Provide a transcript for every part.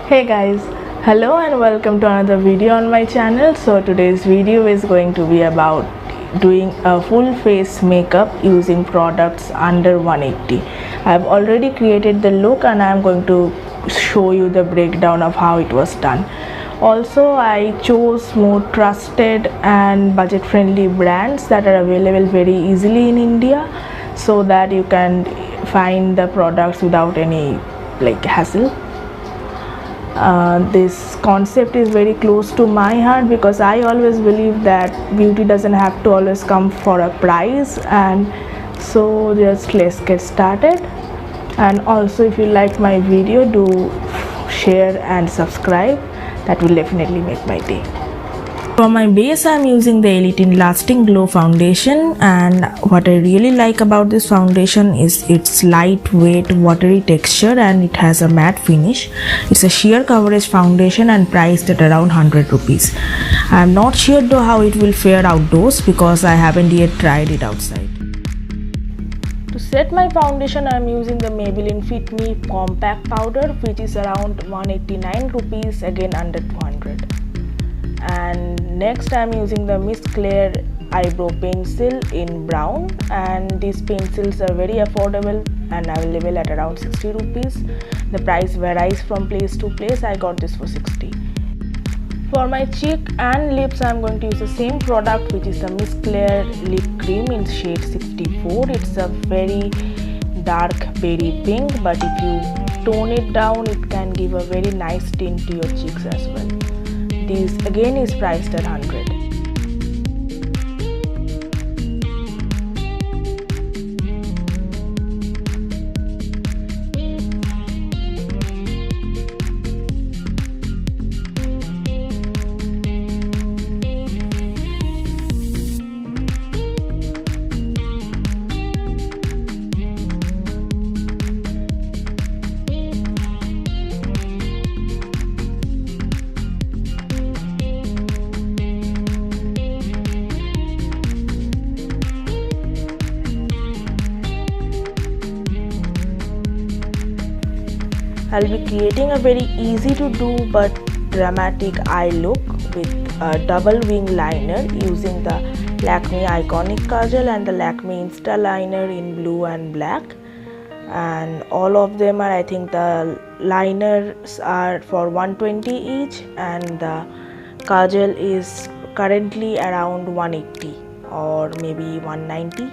Hey guys, hello and welcome to another video on my channel. So today's video is going to be about doing a full face makeup using products under 180. I've already created the look and I'm going to show you the breakdown of how it was done. Also, I chose more trusted and budget friendly brands that are available very easily in India so that you can find the products without any hassle. This concept is very close to my heart because I always believe that beauty doesn't have to always come for a price, and so just let's get started. And also, if you like my video, do share and subscribe. That will definitely make my day. For my base, I'm using the elle18 Lasting Glow foundation, and what I really like about this foundation is its lightweight watery texture and it has a matte finish. It's a sheer coverage foundation and priced at around 100 rupees. I'm not sure though how it will fare outdoors because I haven't yet tried it outside. To set my foundation, I'm using the Maybelline Fit Me Compact Powder, which is around 189 rupees, again under 200. And next I'm using the Miss Claire eyebrow pencil in brown, and these pencils are very affordable and available at around 60 rupees. The price varies from place to place. I got this for 60. For my cheek and lips, I'm going to use the same product, which is the Miss Claire lip cream in shade 64. It's a very dark berry pink, but if you tone it down, it can give a very nice tint to your cheeks as well. This again is priced at 100. I'll be creating a very easy to do but dramatic eye look with a double wing liner using the Lakme Iconic Kajal and the Lakme Insta Liner in blue and black. And all of them are, I think the liners are for 120 each and the Kajal is currently around 180 or maybe 190.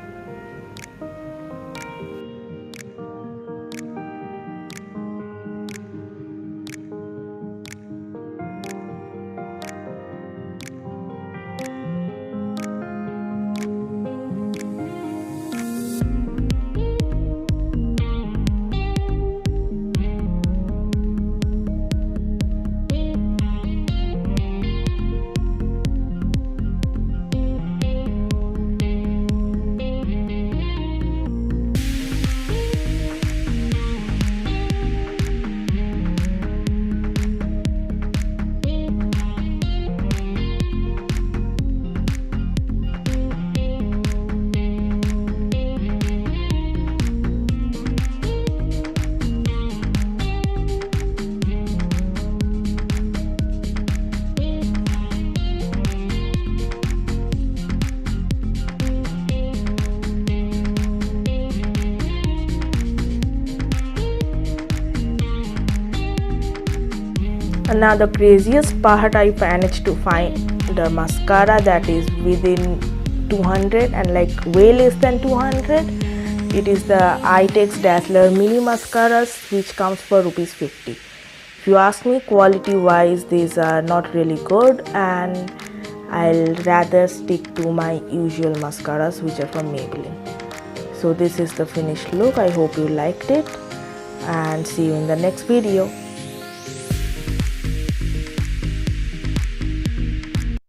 And now the craziest part, I managed to find the mascara that is within 200 and way less than 200. It is the iTex Dazzler Mini Mascaras, which comes for rupees 50. If you ask me, quality wise these are not really good and I'll rather stick to my usual mascaras which are from Maybelline. So this is the finished look. I hope you liked it and see you in the next video.